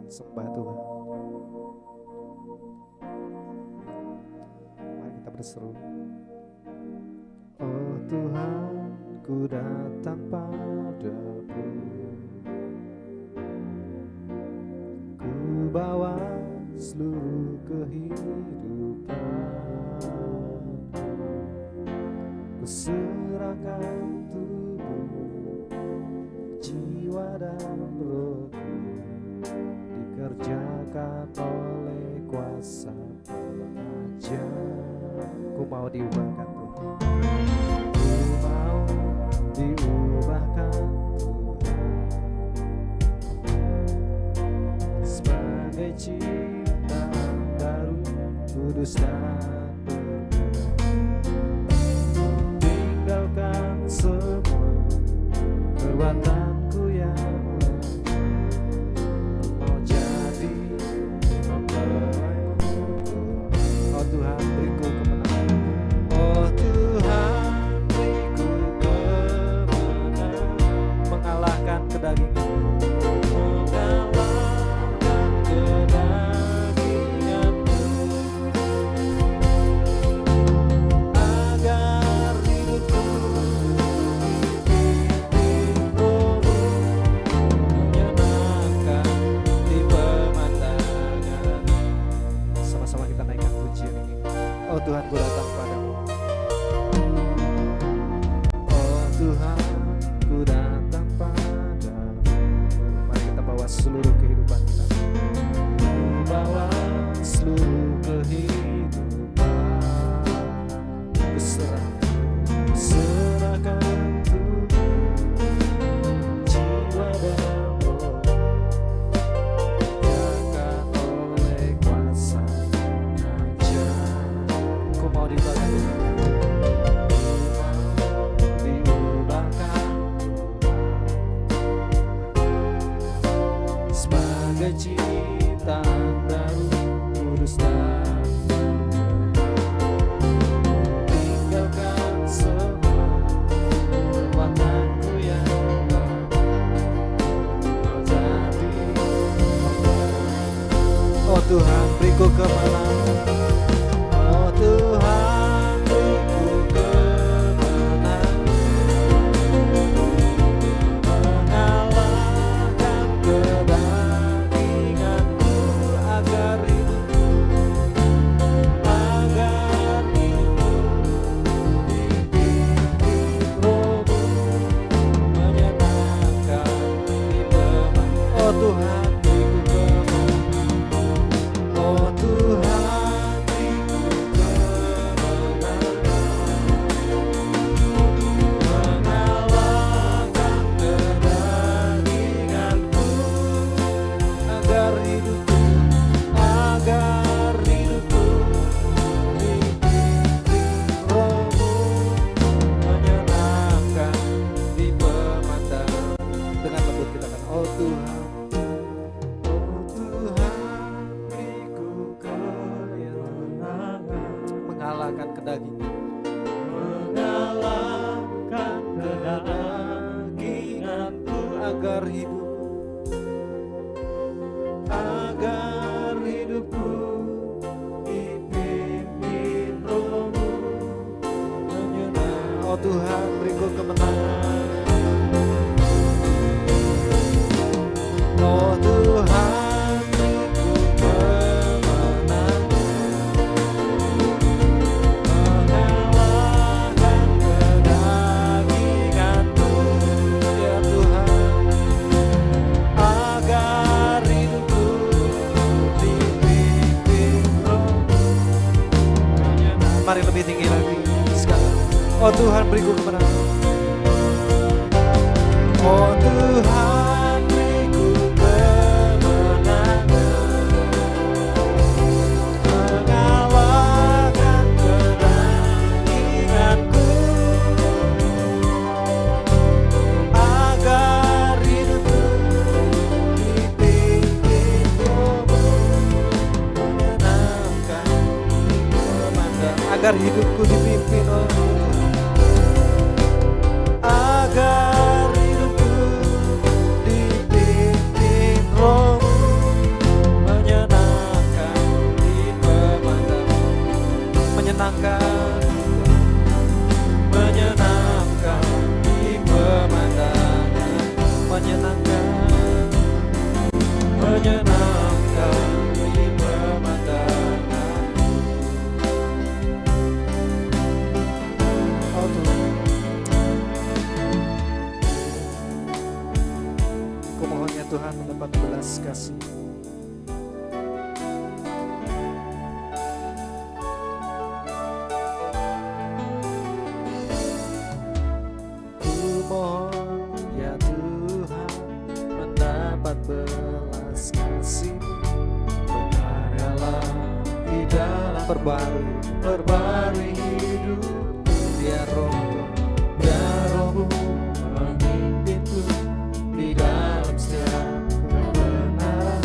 sembah Tuhan. Mari kita berseru. Oh Tuhan, ku datang padamu, ku bawa seluruh kehidupan, ku serahkan tubuh, jiwa dan rohku, dikerjakan oleh kuasa pengajar. Ku mau diubahkan Tuhan, ku mau diubahkan Tuhan, sebagai ciptaan baru, kudus dan berbeda. Tinggalkan semua perbuatanku yang lalu, mau jadi hamba-Mu. Oh Tuhan, beriku kemenangan. Oh Tuhan, beriku kemenangan, mengalahkan kedagingan, mengalahkan kedaginganku, agar hidupku dipimpin Roh-Mu, menyenangkan di pemandangan. Sama-sama kita naikkan pujian ini. Oh Tuhan, ku datang padamu. Oh Tuhan, ku datang padamu. Mari kita bawa seluruh kehidupan kita. Ku bawa seluruh kehidupan, ku serahkan tubuh, jiwa dan roh, dikerjakan oleh kuasa pengajar. Ku mau diubahkan Tuhan, diubahkan Tuhan, sebagai ciptaan baru, kudus dan tinggalkan semua perbuatanku yang lalu, mau jadi hamba-Mu. Oh Tuhan, beriku kemenangan. Oh Tuhan, beriku kemenangan, mengalahkan kedaginganku, agar hidupku dipimpin Roh-Mu, menyenangkan di pemandangan. Oh Tuhan, beriku kemenangan. Oh Tuhan, beriku kemenangan, mengalahkan kedaginganku, agar hidupku dipimpin Roh-Mu, menyenangkan di pemandangan. Dengan lembut kita katakan, oh Tuhan, beriku kemenangan, mengalahkan kedagingan, mengalahkan kedaginganku, agar hidupku dipimpin Roh-Mu, menyenangkan. Oh Tuhan, beriku kemenangan. Oh Tuhan, beriku kemenangan, mengalahkan kedaginganku, ya Tuhan, agar hidupku dipimpin Roh-Mu, menyenangkan. Mari lebih tinggi lagi sekarang. Oh Tuhan, beriku kemenangan. Oh Tuhan, beriku kemenangan, mengalahkan kedaginganku, agar hidupku dipimpin Roh-Mu, menyenangkan di pemandangan. Agar hidupku dipimpin Roh-Mu, agar hidupku dipimpin Roh-Mu, perbarui hidup. Biar rohmu memimpinku di dalam setiap kebenaran,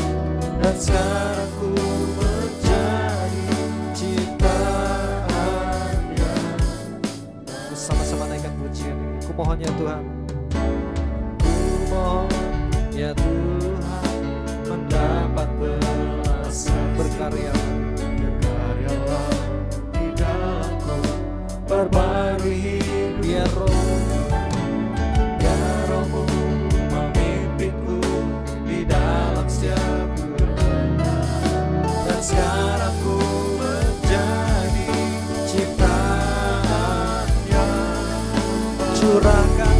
dan sekarang ku menjadi ciptaannya. Sama-sama naikkan pujian ini. Ku mohon ya Tuhan, ku mohon ya Tuhan, mendapat belasan berkaryalah di dalamku, perbarui hidup. Biar rohmu memimpinku di dalam setiap kebenaran, dan sekarang ku menjadi ciptaannya. Curahkan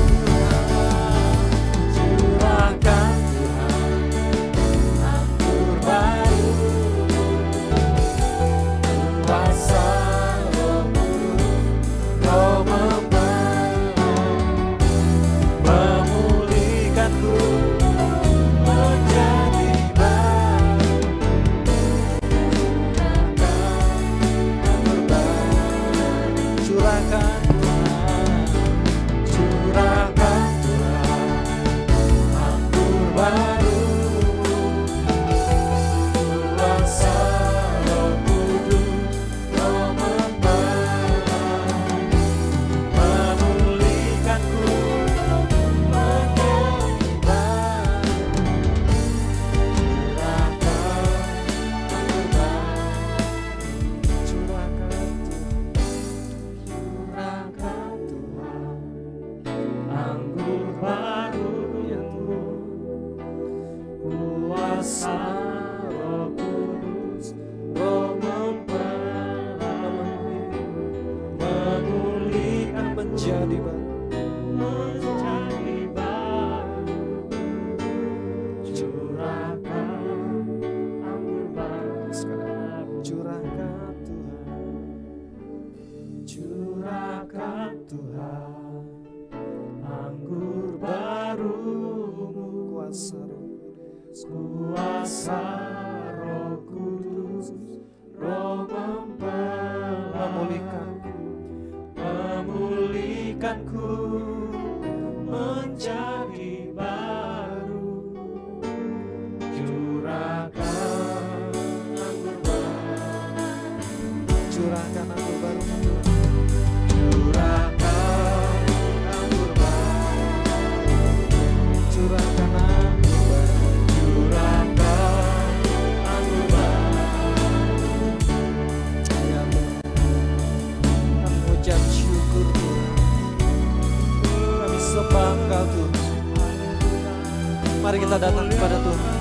mari kita datang kepada Tuhan,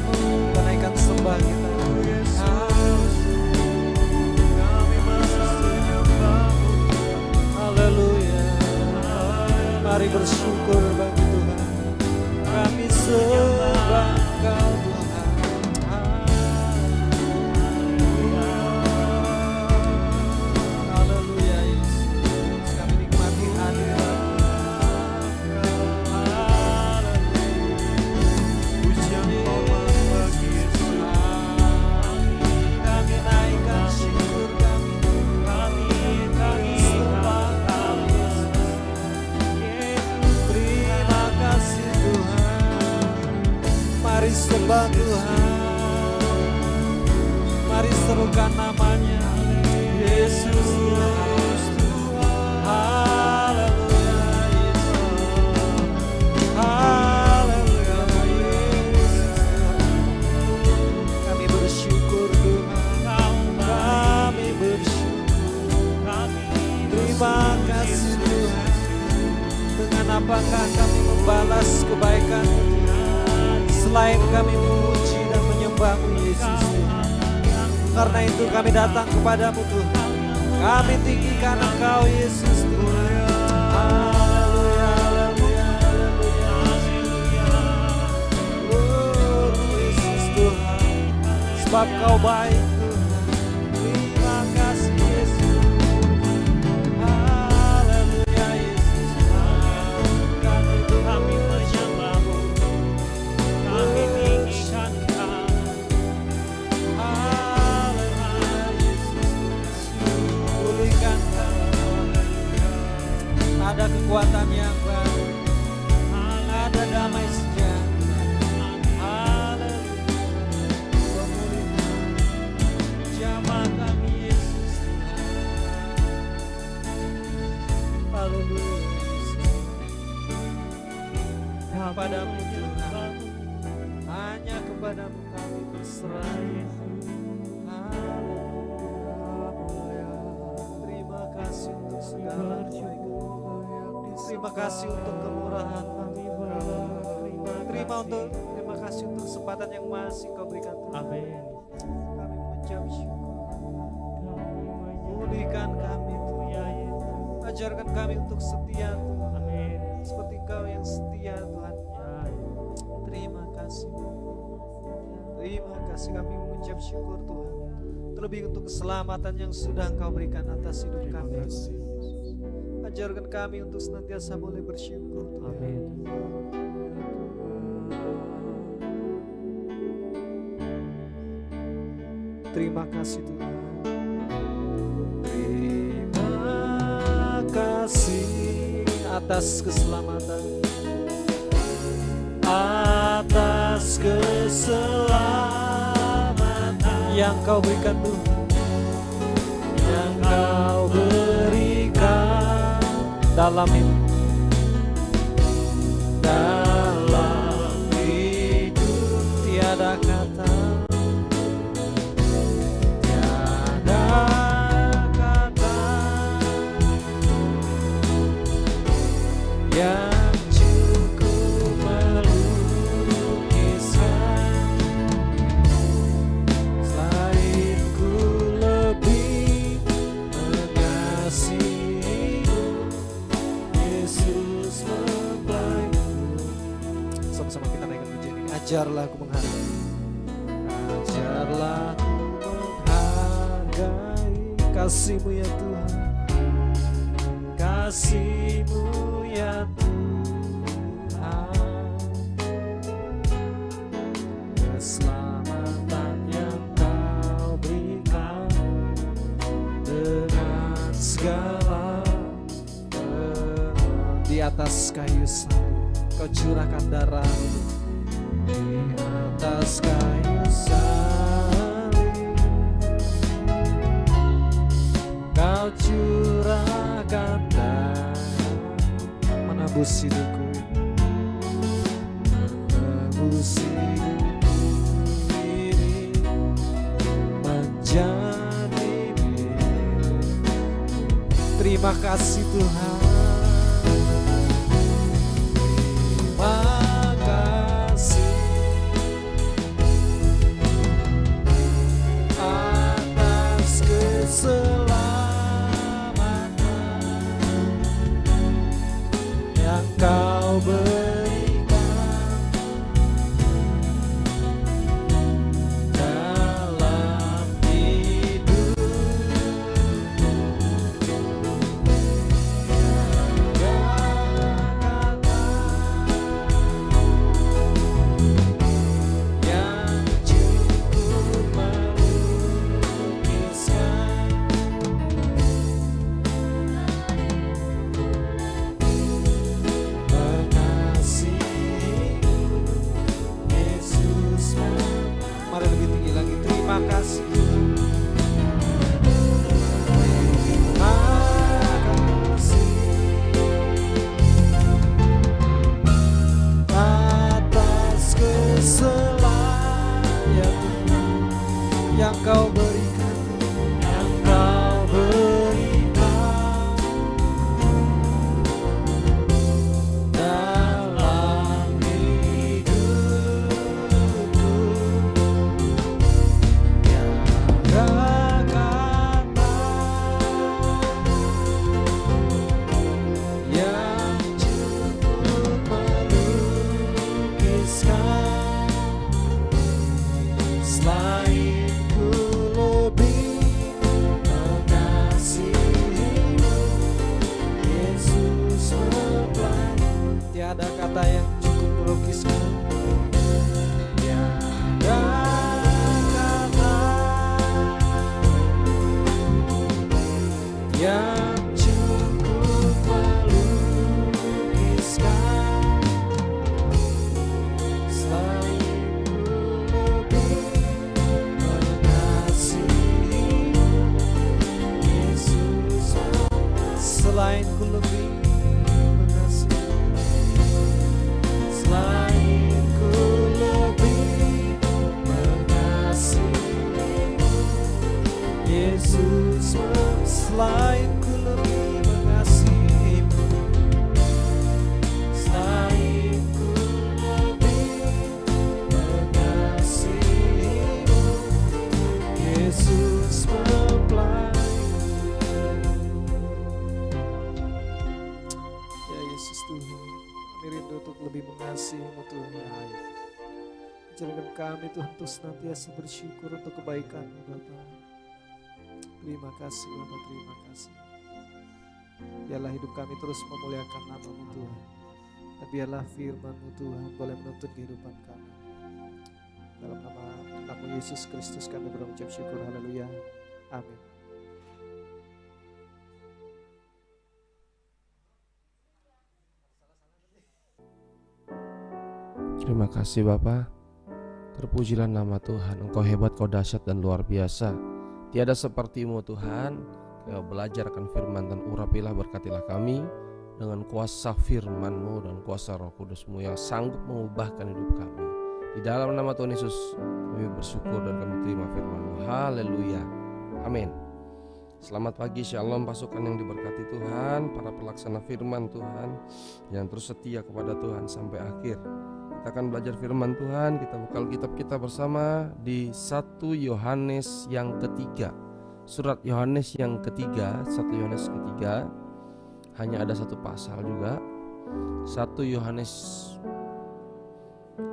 kita naikkan sembah kita. Haleluya. Mari bersyukur bagi Tuhan. Kami sembah Engkau Tuhan. Haleluya Yesus. Kami nikmati hadirat. Mari sembah Tuhan, mari serukan namanya Yesus Tuhan. Haleluya Yesus, haleluya Yesus. Kami bersyukur Tuhan, kami bersyukur. Terima kasih Tuhan. Dengan apakah kami membalas kebaikan selain kami memuji dan menyembah-Mu Yesus. Karena itu kami datang kepadamu Tuhan. Kami tinggikan Engkau Yesus Tuhan. Haleluya, haleluya, haleluya. Oh Yesus Tuhan, sebab Kau baik Tuhan. Terima kasih Yesus. Haleluya Yesus. Kami menyembah-Mu. Kami tinggikan Engkau. Haleluya Yesus. kepadamu Tuhan, hanya kepadamu kami berserah. Haleluya. Terima kasih untuk segala kebaikan. Terima kasih untuk kemurahan. Terima kasih untuk kesempatan yang masih Kau berikan Tuhan. Amin. Kami mengucap syukur. Pulihkan kami Tuhan. Ajarkan kami untuk setia Tuhan. Amin. Seperti Kau yang setia Tuhan. Ya, Terima kasih. Terima kasih kami mengucap syukur Tuhan. Terlebih untuk keselamatan yang sudah Engkau berikan atas hidup kami. Ajarkan kami untuk senantiasa boleh bersyukur Tuhan. amin. Terima kasih Tuhan. Terima kasih atas keselamatan, atas keselamatan yang Kau berikan Tuhan, yang Kau berikan dalam hidup tiada kata yang cukup melukiskan. Selain ku lebih mengasihimu, Yesus mempelaiku. Sama-sama kita naikkan pujian ini. Ajarlah aku menghargai, ajarlah aku menghargai kasih-Mu ya Tuhan, kasih-Mu ya Tuhan. Keselamatan yang Kau berikan dengan segala di atas kayu salib Kau curahkan darah, di atas kayu salib Kau curahkan darah, menebus hidupku, menebus hidupku ini menjadi milik. Terima kasih Tuhan. Terima kasih atas keselamatan yang Kau berikan dalam hidup. Yang cukup melukiskan. Yesus, mari lebih tinggi lagi. Terima kasih. Terima kasih atas keselamatan yang Kau berikan, yang Kau berikan dalam hidupku. Tiada kata yang cukup melukiskan. Selain ku lebih mengasihimu, Yesus mempelai. Tiada kata yang cukup melukiskan. Tiada kata yang cukup melukiskan. Selain ku lebih mengasihimu, Yesus. Selain ku lebih mengasihimu, selain Yesus, selain ku lebih mengasihimu, selain ku lebih mengasihimu, Yesus mempelaimu. Ya Yesus Tuhan, kami rindu untuk lebih mengasihimu Tuhan. Ajarkan kami Tuhan untuk senantiasa bersyukur untuk kebaikan-Mu Bapa. Terima kasih Bapa, terima kasih. Biarlah hidup kami terus memuliakan nama-Mu Tuhan. Dan biarlah firman-Mu Tuhan boleh menuntun kehidupan kami. Dalam nama Yesus Kristus kami berucap syukur, haleluya, amin. Terima kasih Bapa. Terpujilah nama Tuhan. Engkau hebat, Kau dahsyat dan luar biasa. Tiada seperti-Mu Tuhan. Kau belajar akan firman dan urapilah, berkatilah kami dengan kuasa firman-Mu dan kuasa Roh Kudus-Mu yang sanggup mengubahkan hidup kami. Di dalam nama Tuhan Yesus kami bersyukur dan kami terima firman-Mu. Haleluya, amin. Selamat pagi, shalom pasukan yang diberkati Tuhan, para pelaksana firman Tuhan yang terus setia kepada Tuhan sampai akhir. Kita akan belajar firman Tuhan. Kita buka Alkitab kita bersama di 1 Yohanes yang ketiga. Surat Yohanes yang ketiga, 1 Yohanes ketiga. Hanya ada satu pasal juga, 1 Yohanes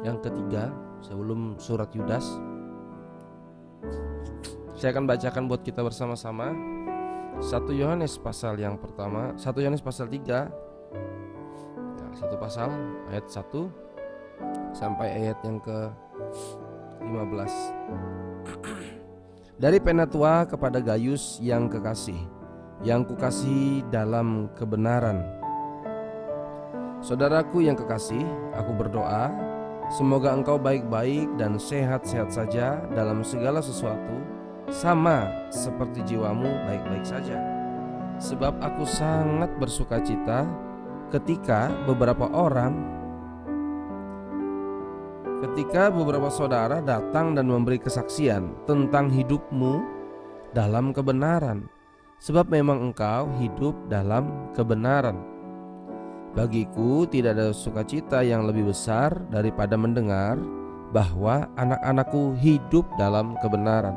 yang ketiga, sebelum surat Yudas. Saya akan bacakan buat kita bersama-sama. 1 Yohanes pasal yang pertama, 1 Yohanes pasal 3. Nah, satu pasal ayat 1 sampai ayat yang ke-15. Dari Penatua kepada Gayus yang kekasih, yang kukasihi dalam kebenaran. Saudaraku yang kekasih, aku berdoa semoga engkau baik-baik dan sehat-sehat saja dalam segala sesuatu, sama seperti jiwamu baik-baik saja. Sebab aku sangat bersukacita ketika beberapa saudara datang dan memberi kesaksian tentang hidupmu dalam kebenaran. Sebab memang engkau hidup dalam kebenaran. Bagiku tidak ada sukacita yang lebih besar daripada mendengar bahwa anak-anakku hidup dalam kebenaran.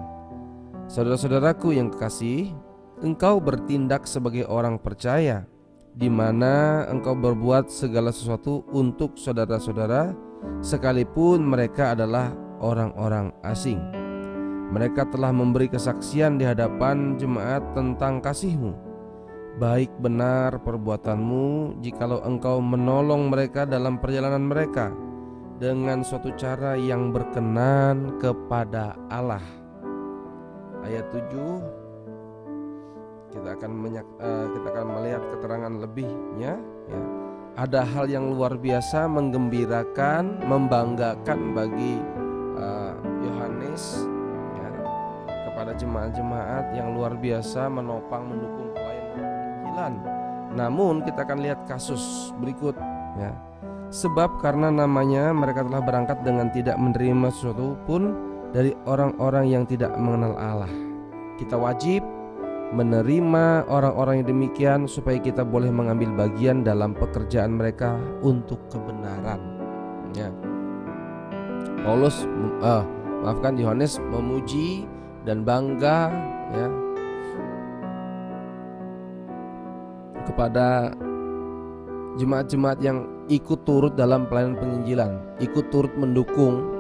Saudara-saudaraku yang kekasih, engkau bertindak sebagai orang percaya, di mana engkau berbuat segala sesuatu untuk saudara-saudara, sekalipun mereka adalah orang-orang asing. Mereka telah memberi kesaksian di hadapan jemaat tentang kasih-Mu. Baik benar perbuatanmu jikalau engkau menolong mereka dalam perjalanan mereka dengan suatu cara yang berkenan kepada Allah. Ayat 7 kita akan melihat keterangan lebihnya ya. Ada hal yang luar biasa, menggembirakan, membanggakan bagi Yohanes ya, kepada jemaat-jemaat yang luar biasa menopang mendukung pelayanan penginjilan. Namun kita akan lihat kasus berikut ya. Sebab karena namanya mereka telah berangkat dengan tidak menerima sesuatu pun dari orang-orang yang tidak mengenal Allah. Kita wajib menerima orang-orang yang demikian supaya kita boleh mengambil bagian dalam pekerjaan mereka untuk kebenaran ya. Yohanes memuji dan bangga ya kepada jemaat-jemaat yang ikut turut dalam pelayanan penginjilan, ikut turut mendukung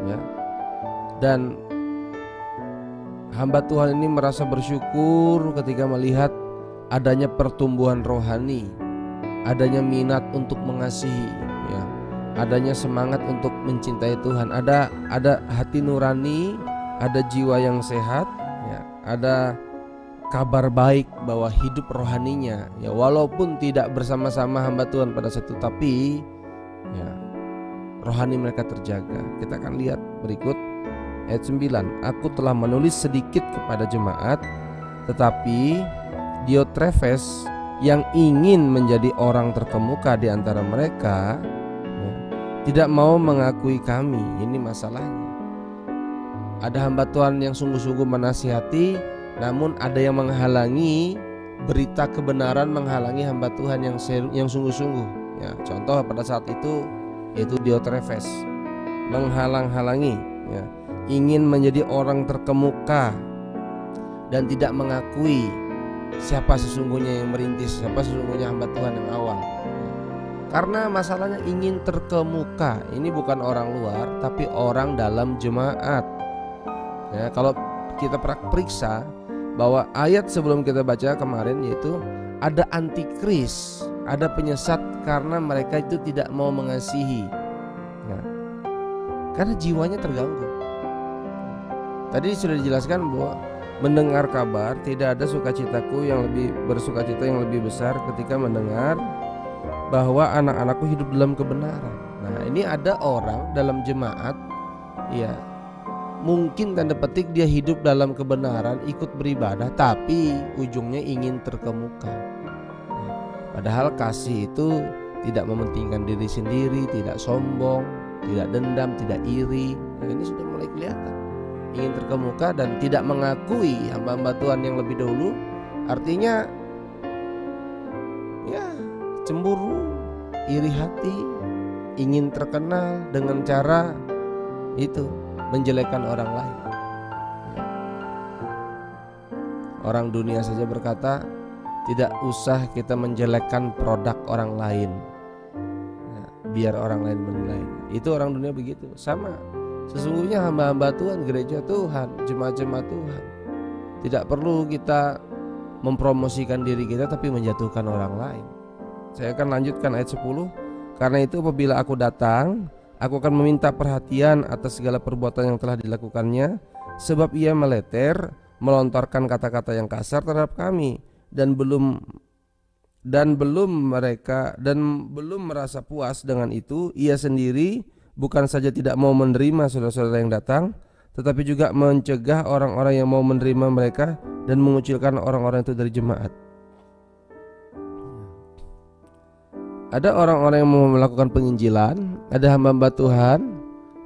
ya. Dan hamba Tuhan ini merasa bersyukur ketika melihat adanya pertumbuhan rohani, adanya minat untuk mengasihi ya, adanya semangat untuk mencintai Tuhan, ada hati nurani, ada jiwa yang sehat ya, ada kabar baik bahwa hidup rohaninya ya, walaupun tidak bersama-sama hamba Tuhan pada saat itu, tapi ya rohani mereka terjaga. Kita akan lihat berikut ayat 9. Aku telah menulis sedikit kepada jemaat, tetapi Diotrefes yang ingin menjadi orang terkemuka di antara mereka ya, tidak mau mengakui kami. Ini masalahnya. Ada hamba Tuhan yang sungguh-sungguh menasihati, namun ada yang menghalangi berita kebenaran, menghalangi hamba Tuhan yang sungguh-sungguh. Ya, contoh pada saat itu yaitu Diotrefes menghalang-halangi, ya, ingin menjadi orang terkemuka dan tidak mengakui siapa sesungguhnya yang merintis, siapa sesungguhnya hamba Tuhan yang awal. Karena masalahnya ingin terkemuka. Ini bukan orang luar, tapi orang dalam jemaat. Ya, kalau kita periksa bahwa ayat sebelum kita baca kemarin, yaitu ada antikris, ada penyesat karena mereka itu tidak mau mengasihi. Ya, karena jiwanya terganggu. Tadi sudah dijelaskan bahwa mendengar kabar tidak ada sukacitaku yang lebih bersukacita yang lebih besar ketika mendengar bahwa anak-anakku hidup dalam kebenaran. Nah, ini ada orang dalam jemaat, ya, mungkin tanda petik dia hidup dalam kebenaran, ikut beribadah, tapi ujungnya ingin terkemuka. Padahal kasih itu tidak mementingkan diri sendiri, tidak sombong, tidak dendam, tidak iri. Nah, ini sudah mulai kelihatan. Ingin terkemuka dan tidak mengakui hamba-hamba Tuhan yang lebih dahulu, artinya ya cemburu, iri hati, ingin terkenal dengan cara itu menjelekkan orang lain. Orang dunia saja berkata tidak usah kita menjelekkan produk orang lain, ya, biar orang lain menilai. Itu orang dunia begitu. Sama sesungguhnya hamba-hamba Tuhan, gereja Tuhan, jemaat-jemaat Tuhan, tidak perlu kita mempromosikan diri kita tapi menjatuhkan orang lain. Saya akan lanjutkan ayat 10. Karena itu apabila aku datang, aku akan meminta perhatian atas segala perbuatan yang telah dilakukannya, sebab ia meleter, melontarkan kata-kata yang kasar terhadap kami, dan belum merasa puas dengan itu. Ia sendiri bukan saja tidak mau menerima saudara-saudara yang datang, tetapi juga mencegah orang-orang yang mau menerima mereka dan mengucilkan orang-orang itu dari jemaat. Ada orang-orang yang mau melakukan penginjilan, ada hamba-hamba Tuhan,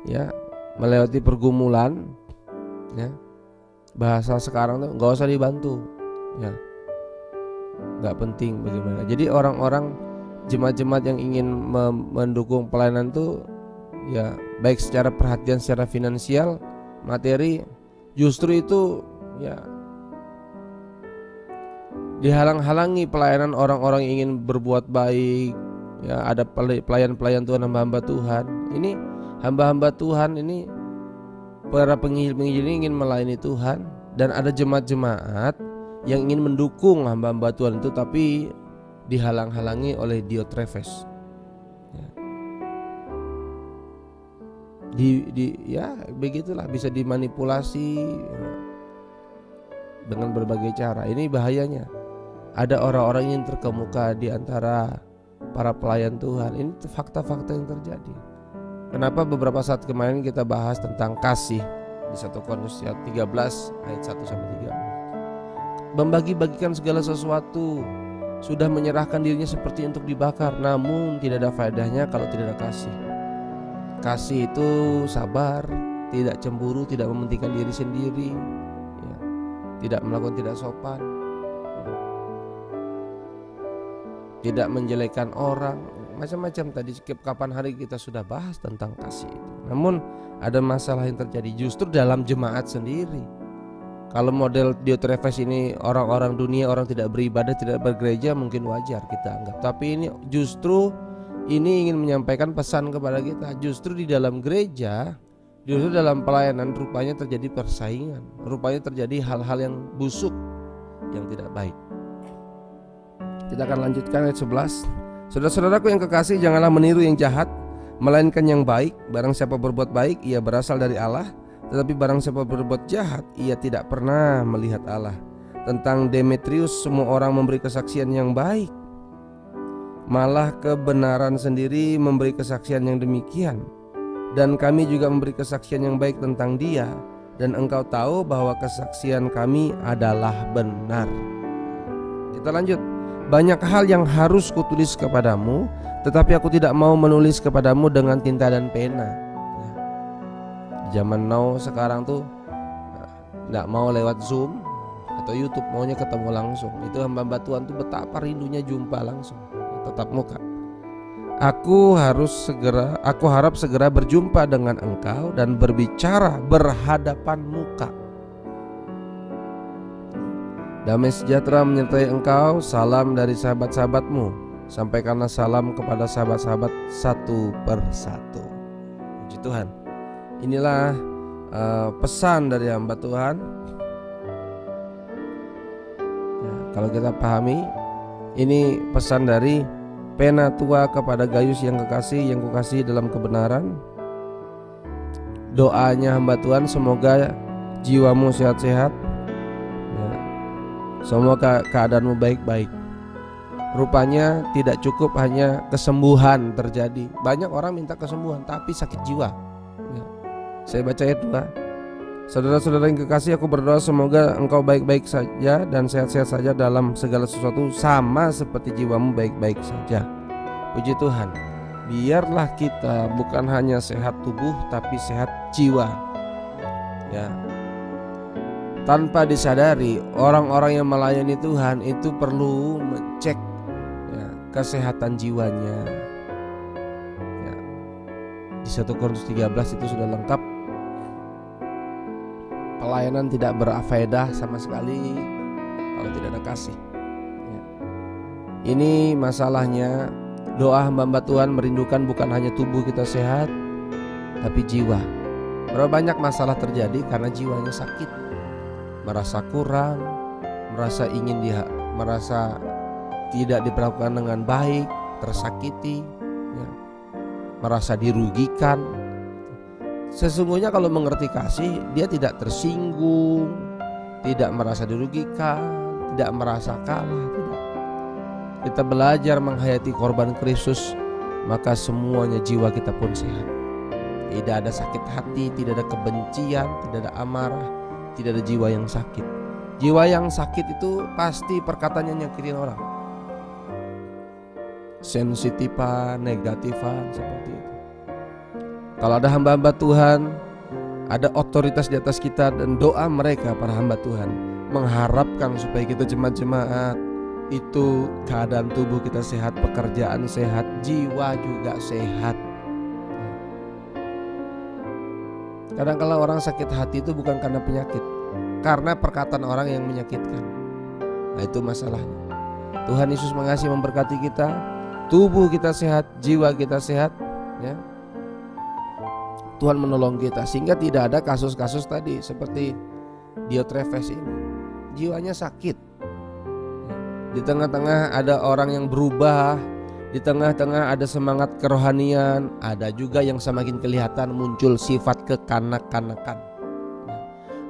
ya, melewati pergumulan, ya. Bahasa sekarang tuh nggak usah dibantu, ya, nggak penting bagaimana. Jadi orang-orang jemaat-jemaat yang ingin mendukung pelayanan tuh, ya, baik secara perhatian, secara finansial, materi, justru itu, ya, dihalang-halangi pelayanan orang-orang yang ingin berbuat baik. Ya, ada pelayan-pelayan Tuhan, hamba-hamba Tuhan. Ini hamba-hamba Tuhan ini, para penginjil ini ingin melayani Tuhan, dan ada jemaat-jemaat yang ingin mendukung hamba-hamba Tuhan itu, tapi dihalang-halangi oleh Diotrefes. Ya, begitulah, bisa dimanipulasi, ya, dengan berbagai cara. Ini bahayanya. Ada orang-orang yang terkemuka di antara para pelayan Tuhan. Ini fakta-fakta yang terjadi. Kenapa beberapa saat kemarin kita bahas tentang kasih di 1 Korintus 13 ayat 1-3. Membagi-bagikan segala sesuatu, sudah menyerahkan dirinya seperti untuk dibakar, namun tidak ada faedahnya kalau tidak ada kasih. Kasih itu sabar, tidak cemburu, tidak mementingkan diri sendiri, ya, tidak melakukan tidak sopan, tidak menjelekan orang, macam-macam. Tadi kapan hari kita sudah bahas tentang kasih itu. Namun ada masalah yang terjadi justru dalam jemaat sendiri. Kalau model Diotrefes ini orang-orang dunia, orang tidak beribadah, tidak bergereja, mungkin wajar kita anggap. Tapi ini justru ini ingin menyampaikan pesan kepada kita. Justru di dalam gereja, justru dalam pelayanan rupanya terjadi persaingan, rupanya terjadi hal-hal yang busuk, yang tidak baik. Kita akan lanjutkan ayat 11. Saudara-saudaraku yang kekasih, janganlah meniru yang jahat, melainkan yang baik. Barang siapa berbuat baik, ia berasal dari Allah. Tetapi barang siapa berbuat jahat, ia tidak pernah melihat Allah. Tentang Demetrius, semua orang memberi kesaksian yang baik, malah kebenaran sendiri memberi kesaksian yang demikian. Dan kami juga memberi kesaksian yang baik tentang dia, dan engkau tahu bahwa kesaksian kami adalah benar. Kita lanjut. Banyak hal yang harus kutulis kepadamu, tetapi aku tidak mau menulis kepadamu dengan tinta dan pena. Zaman now sekarang tuh nggak mau lewat Zoom, atau YouTube, maunya ketemu langsung. Itu hamba Tuhan tuh betapa rindunya jumpa langsung, tatap muka. Aku harap segera berjumpa dengan engkau dan berbicara berhadapan muka. Damai sejahtera menyertai engkau, salam dari sahabat-sahabatmu. Sampaikanlah salam kepada sahabat-sahabat satu per satu. Puji Tuhan. Inilah pesan dari hamba Tuhan. Ya, kalau kita pahami, ini pesan dari pena tua kepada Gayus yang kukasih dalam kebenaran. Doanya hamba Tuhan, semoga jiwamu sehat-sehat, ya. Semua keadaanmu baik-baik. Rupanya tidak cukup hanya kesembuhan terjadi. Banyak orang minta kesembuhan tapi sakit jiwa, ya. Saya baca ayat 2. Saudara-saudara yang kekasih, aku berdoa semoga engkau baik-baik saja dan sehat-sehat saja dalam segala sesuatu, sama seperti jiwamu baik-baik saja. Puji Tuhan. Biarlah kita bukan hanya sehat tubuh tapi sehat jiwa, ya. Tanpa disadari, orang-orang yang melayani Tuhan itu perlu mengecek, ya, kesehatan jiwanya, ya. Di 1 Korintus 13 itu sudah lengkap. Pelayanan tidak berfaedah sama sekali kalau tidak ada kasih, ya. Ini masalahnya. Doa hamba Tuhan merindukan bukan hanya tubuh kita sehat tapi jiwa. Berapa banyak masalah terjadi karena jiwanya sakit, merasa kurang, merasa merasa tidak diperlakukan dengan baik, tersakiti, ya, merasa dirugikan. Sesungguhnya kalau mengerti kasih, dia tidak tersinggung, tidak merasa dirugikan, tidak merasa kalah, tidak. Kita belajar menghayati korban Kristus, maka semuanya jiwa kita pun sehat. Tidak ada sakit hati, tidak ada kebencian, tidak ada amarah, tidak ada jiwa yang sakit. Jiwa yang sakit itu pasti perkataannya nyakitin orang, sensitifan, negatifan, seperti itu. Kalau ada hamba-hamba Tuhan, ada otoritas di atas kita, dan doa mereka para hamba Tuhan mengharapkan supaya kita jemaat-jemaat itu keadaan tubuh kita sehat, pekerjaan sehat, jiwa juga sehat. Kadang-kala orang sakit hati itu bukan karena penyakit, karena perkataan orang yang menyakitkan. Nah, itu masalahnya. Tuhan Yesus mengasihi, memberkati kita, tubuh kita sehat, jiwa kita sehat, ya. Tuhan menolong kita sehingga tidak ada kasus-kasus tadi seperti Diotrefes ini, jiwanya sakit. Di tengah-tengah ada orang yang berubah, di tengah-tengah ada semangat kerohanian, ada juga yang semakin kelihatan muncul sifat kekanak-kanakan.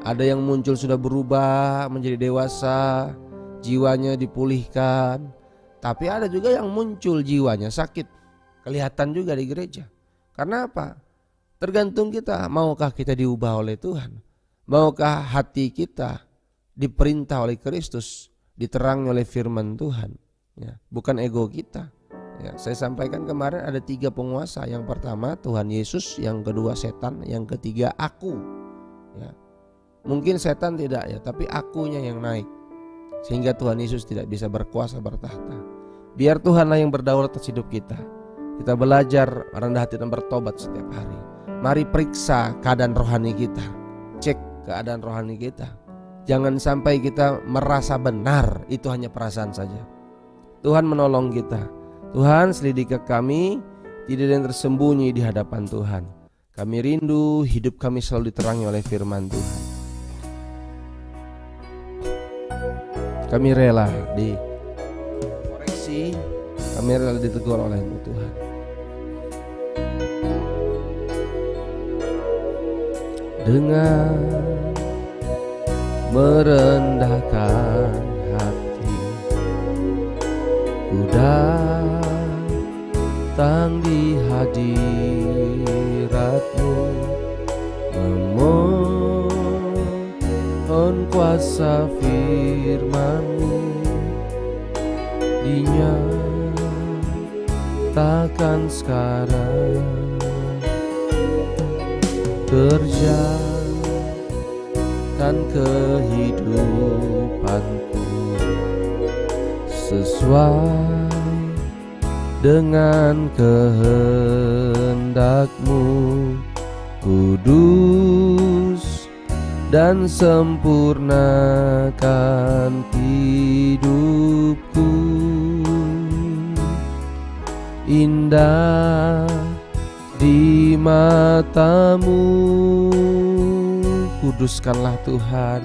Ada yang muncul sudah berubah menjadi dewasa, jiwanya dipulihkan. Tapi ada juga yang muncul jiwanya sakit, kelihatan juga di gereja. Karena apa? Tergantung kita, maukah kita diubah oleh Tuhan? Maukah hati kita diperintah oleh Kristus, diterangi oleh firman Tuhan, ya, bukan ego kita, ya. Saya sampaikan kemarin ada 3 penguasa. Yang pertama Tuhan Yesus, yang kedua setan, yang ketiga aku, ya. Mungkin setan tidak, ya, tapi akunya yang naik sehingga Tuhan Yesus tidak bisa berkuasa bertahta. Biar Tuhanlah yang berdaulat atas hidup kita. Kita belajar rendah hati dan bertobat setiap hari. Mari periksa keadaan rohani kita, cek keadaan rohani kita. Jangan sampai kita merasa benar, itu hanya perasaan saja. Tuhan menolong kita. Tuhan, selidiki kami, tidak ada yang tersembunyi di hadapan Tuhan. Kami rindu hidup kami selalu diterangi oleh firman Tuhan. Kami rela dikoreksi, kami rela ditegur oleh-Mu Tuhan. Dengan merendahkan hati, ku datang di hadirat-Mu, memohon kuasa firman-Mu dinyatakan sekarang. Kerja kan kehidupanku sesuai dengan kehendak-Mu, kudus dan sempurnakan hidupku. Indah di mata-Mu, kuduskanlah Tuhan,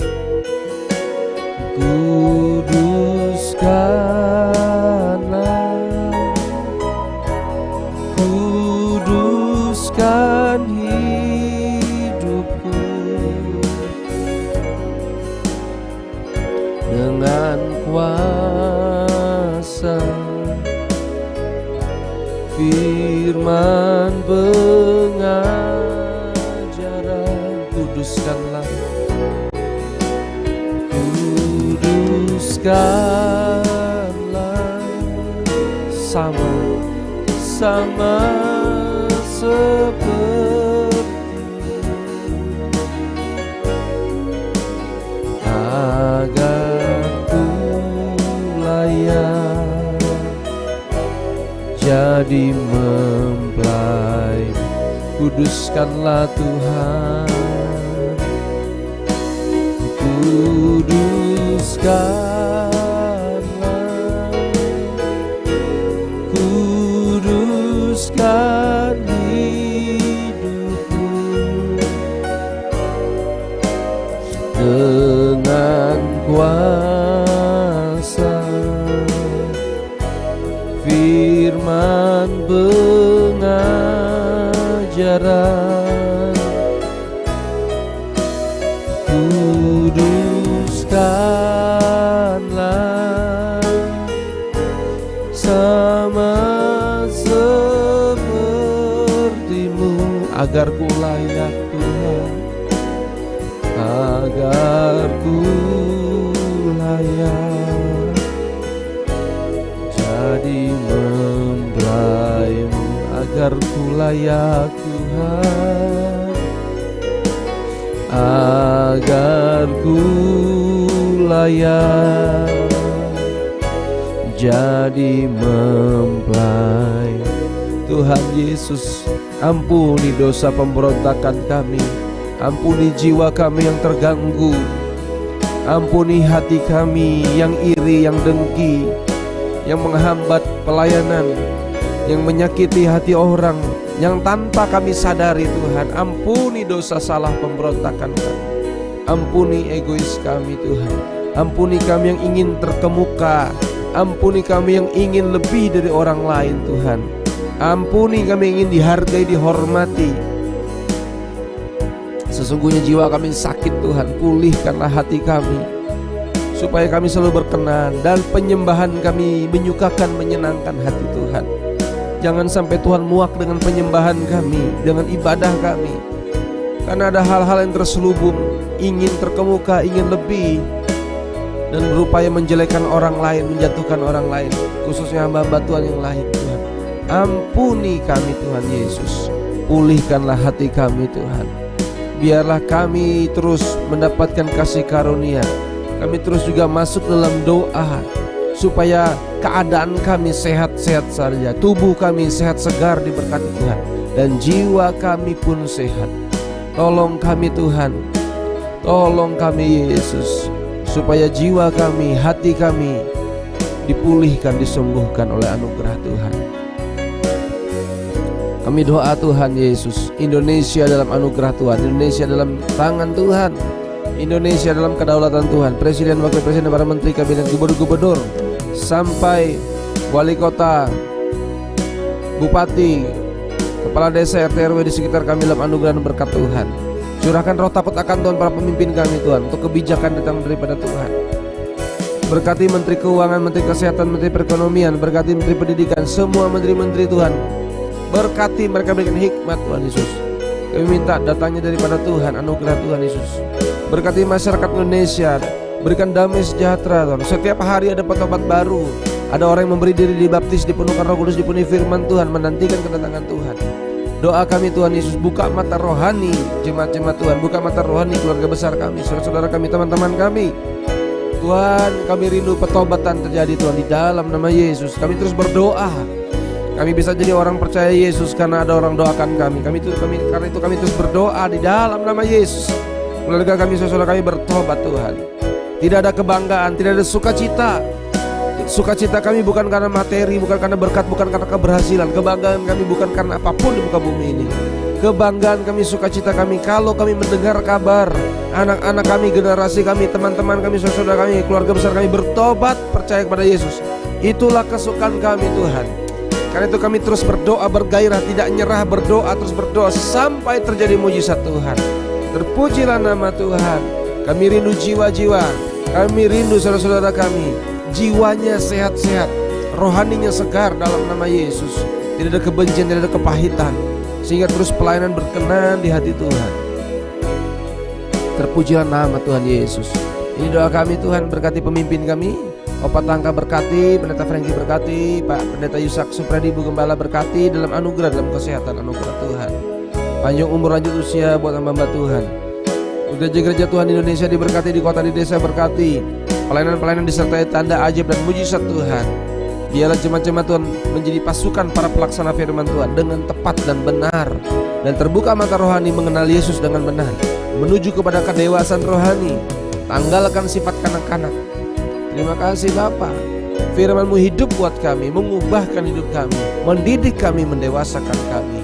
kuduskanlah, kuduskan hidupku dengan kuasa firman pengajaran. Kuduskanlah, kuduskanlah, sama seperti agar ku layak jadi mempelai. Kuduskanlah Tuhan, kuduskanlah, kuduskan hidupku dengan kuasa firman pengajaran. Kuduskanlah sama seperti-Mu, agar ku layak Tuhan, agar ku layak jadi mempelai-Mu, agar ku layak Tuhan, agar ku layak jadi mempelai. Tuhan Yesus, ampuni dosa pemberontakan kami, ampuni jiwa kami yang terganggu, ampuni hati kami yang iri, yang dengki, yang menghambat pelayanan, yang menyakiti hati orang, yang tanpa kami sadari. Tuhan, ampuni dosa salah pemberontakan kami, ampuni egois kami. Tuhan, ampuni kami yang ingin terkemuka, ampuni kami yang ingin lebih dari orang lain. Tuhan, ampuni kami yang ingin dihargai, dihormati. Sesungguhnya jiwa kami sakit. Tuhan, pulihkanlah hati kami supaya kami selalu berkenan dan penyembahan kami menyukakan, menyenangkan hati Tuhan. Jangan sampai Tuhan muak dengan penyembahan kami, dengan ibadah kami, karena ada hal-hal yang terselubung, ingin terkemuka, ingin lebih, dan berupaya menjelekkan orang lain, menjatuhkan orang lain, khususnya hamba-hamba Tuhan yang lain. Tuhan, ampuni kami Tuhan Yesus, pulihkanlah hati kami Tuhan. Biarlah kami terus mendapatkan kasih karunia, kami terus juga masuk dalam doa supaya keadaan kami sehat-sehat saja, tubuh kami sehat segar diberkati Tuhan, dan jiwa kami pun sehat. Tolong kami Tuhan, tolong kami Yesus, supaya jiwa kami, hati kami dipulihkan, disembuhkan oleh anugerah Tuhan. Kami doa Tuhan Yesus, Indonesia dalam anugerah Tuhan, Indonesia dalam tangan Tuhan, Indonesia dalam kedaulatan Tuhan. Presiden, wakil presiden, para menteri, kabinet, gubernur-gubernur, sampai wali kota, bupati, kepala desa, RT RW di sekitar kami dalam anugerah dan berkat Tuhan. Curahkan roh takut akan Tuhan para pemimpin kami Tuhan, untuk kebijakan datang daripada Tuhan. Berkati Menteri Keuangan, Menteri Kesehatan, Menteri Perekonomian, berkati Menteri Pendidikan, semua menteri-menteri Tuhan. Berkati mereka, berikan hikmat Tuhan Yesus. Kami minta datangnya daripada Tuhan, anugerah Tuhan Yesus. Berkati masyarakat Indonesia, berikan damai sejahtera Tuhan. Setiap hari ada tobat baru, ada orang yang memberi diri dibaptis, dipenuhkan Roh Kudus, dipenuhi firman Tuhan, menantikan kedatangan Tuhan. Doa kami Tuhan Yesus, buka mata rohani jemaat-jemaat Tuhan, buka mata rohani keluarga besar kami, saudara-saudara kami, teman-teman kami. Tuhan, kami rindu pertobatan terjadi Tuhan di dalam nama Yesus. Kami terus berdoa. Kami bisa jadi orang percaya Yesus karena ada orang doakan kami. Karena itu kami terus berdoa di dalam nama Yesus. Keluarga kami, saudara kami bertobat Tuhan. Tidak ada kebanggaan, tidak ada sukacita. Sukacita kami bukan karena materi, bukan karena berkat, bukan karena keberhasilan. Kebanggaan kami bukan karena apapun di muka bumi ini. Kebanggaan kami, sukacita kami kalau kami mendengar kabar anak-anak kami, generasi kami, teman-teman kami, saudara kami, keluarga besar kami bertobat, percaya kepada Yesus. Itulah kesukaan kami Tuhan. Karena itu kami terus berdoa, bergairah, tidak nyerah, berdoa, terus berdoa sampai terjadi mujizat Tuhan. Terpujilah nama Tuhan. Kami rindu jiwa-jiwa, kami rindu saudara-saudara kami, jiwanya sehat-sehat, rohaninya segar dalam nama Yesus. Tidak ada kebencian, tidak ada kepahitan, sehingga terus pelayanan berkenan di hati Tuhan. Terpujilah nama Tuhan Yesus. Ini doa kami Tuhan, berkati pemimpin kami, Opa Tangka berkati, Pendeta Franky berkati, Pak Pendeta Yusak Supradi Ibu Gembala berkati dalam anugerah, dalam kesehatan anugerah Tuhan. Panjang umur, lanjut usia buat hamba Tuhan. Gereja-gereja Tuhan Indonesia diberkati, di kota, di desa berkati. Pelayanan-pelayanan disertai tanda ajaib dan mujizat Tuhan. Biarlah jemaat-jemaat Tuhan menjadi pasukan para pelaksana firman Tuhan dengan tepat dan benar, dan terbuka mata rohani mengenal Yesus dengan benar, menuju kepada kedewasaan rohani. Tanggalkan sifat kanak-kanak. Terima kasih Bapa, firman-Mu hidup buat kami, mengubahkan hidup kami, mendidik kami, mendewasakan kami.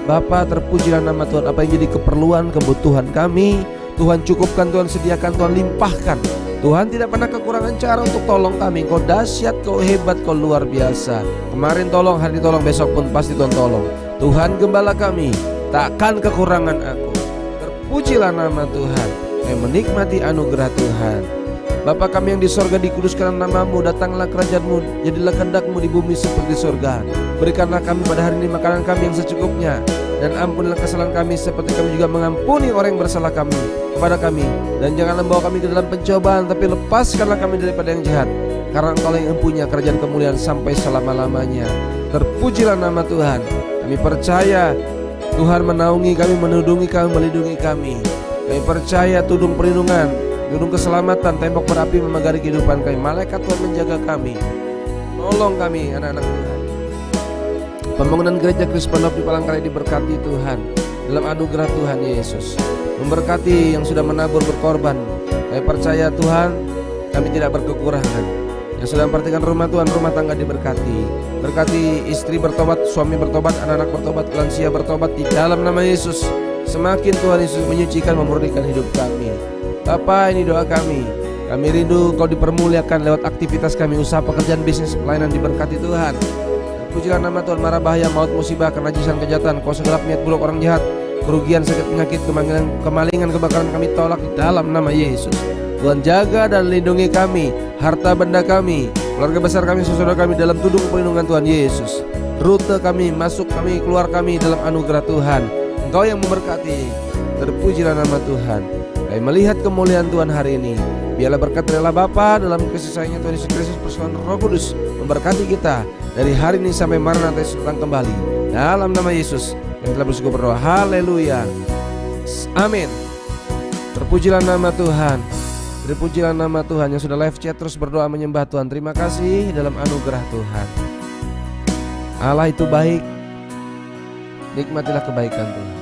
Bapa, terpujilah nama Tuhan. Apa yang jadi keperluan, kebutuhan kami, Tuhan cukupkan, Tuhan sediakan, Tuhan limpahkan. Tuhan tidak pernah kekurangan cara untuk tolong kami. Kau dahsyat, Kau hebat, Kau luar biasa. Kemarin tolong, hari ini tolong, besok pun pasti Tuhan tolong. Tuhan Gembala kami, takkan kekurangan aku. Terpujilah nama Tuhan. Kami menikmati anugerah Tuhan. Bapa kami yang di sorga, dikuduskan nama-Mu, datanglah kerajaan-Mu, jadilah kehendak-Mu di bumi seperti sorga. Berikanlah kami pada hari ini makanan kami yang secukupnya, dan ampunilah kesalahan kami seperti kami juga mengampuni orang yang bersalah kepada kami. Dan janganlah membawa kami ke dalam pencobaan, tapi lepaskanlah kami daripada yang jahat, karena Engkau yang mempunyai kerajaan kemuliaan sampai selama-lamanya. Terpujilah nama Tuhan. Kami percaya Tuhan menaungi kami, menudungi kami, melindungi kami. Kami percaya tudung perlindungan, gunung keselamatan, tembok berapi memagari kehidupan kami. Malaikat Tuhan menjaga kami. Tolong kami anak-anak Tuhan. Pembangunan gereja Krispanov di Palangkaraya diberkati Tuhan dalam anugerah Tuhan Yesus. Memberkati yang sudah menabur, berkorban. Kami percaya Tuhan, kami tidak berkekurangan. Yang sudah memperhatikan rumah Tuhan, rumah tangga diberkati. Berkati istri bertobat, suami bertobat, anak-anak bertobat, lansia bertobat di dalam nama Yesus. Semakin Tuhan Yesus menyucikan, memurnikan hidup kami. Bapa, ini doa kami. Kami rindu Kau dipermuliakan lewat aktivitas kami, usaha, pekerjaan, bisnis, pelayanan diberkati Tuhan. Pujilah nama Tuhan. Mara, bahaya, maut, musibah, kenajisan, kejahatan, kuasa gelap, niat buruk orang jahat, kerugian, sakit, penyakit, kemalingan, kebakaran kami tolak di dalam nama Yesus. Tuhan jaga dan lindungi kami, harta benda kami, keluarga besar kami, saudara kami dalam tudung perlindungan Tuhan Yesus. Rute kami, masuk kami, keluar kami dalam anugerah Tuhan. Engkau yang memberkati. Terpujilah nama Tuhan. Kami melihat kemuliaan Tuhan hari ini. Biarlah berkat dari Allah Bapa dalam kasih sayangnya Tuhan Yesus Kristus, persekutuan Roh Kudus memberkati kita dari hari ini sampai Maranatha Yesus datang kembali. Dalam nama Yesus yang telah bersyukur berdoa. Haleluya. Amin. Terpujilah nama Tuhan. Terpujilah nama Tuhan. Yang sudah live chat terus berdoa menyembah Tuhan, terima kasih dalam anugerah Tuhan. Allah itu baik. Nikmatilah kebaikan Tuhan.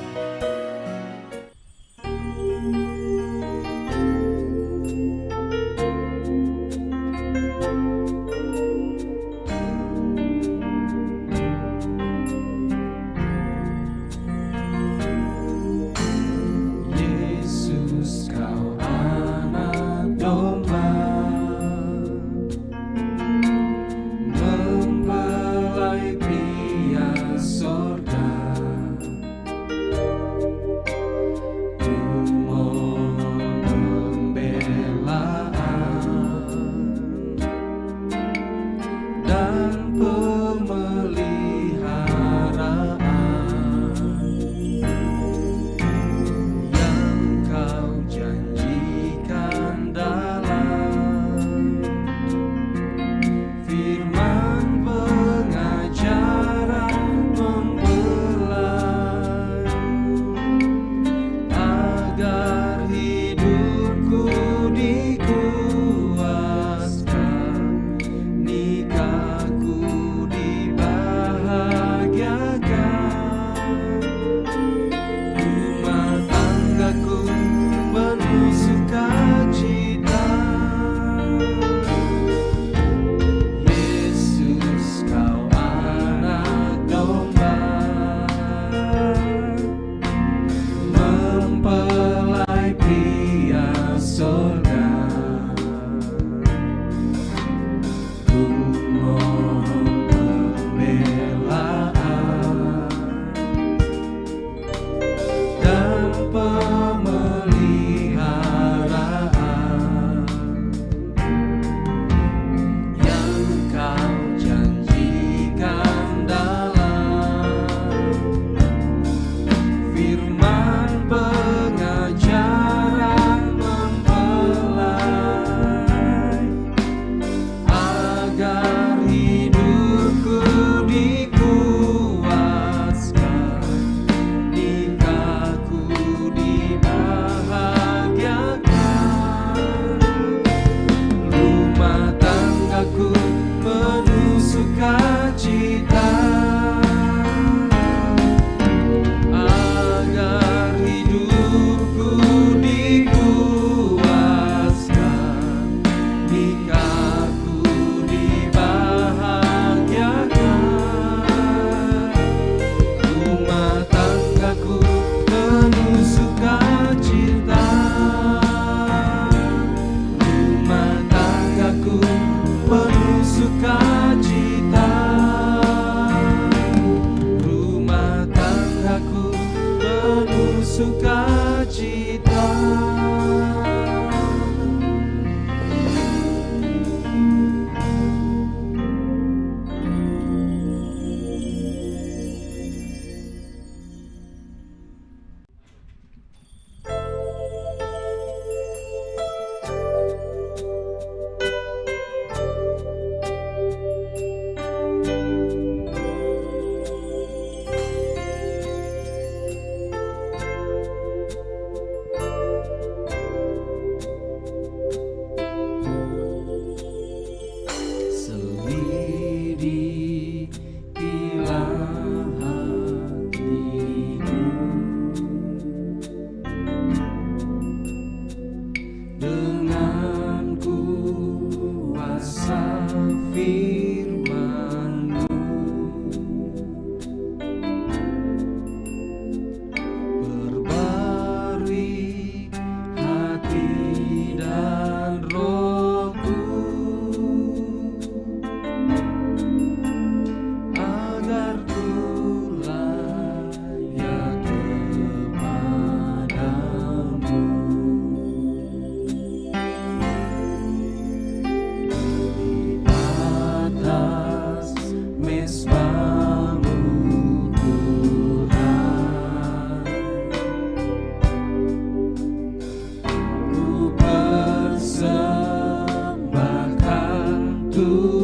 Ku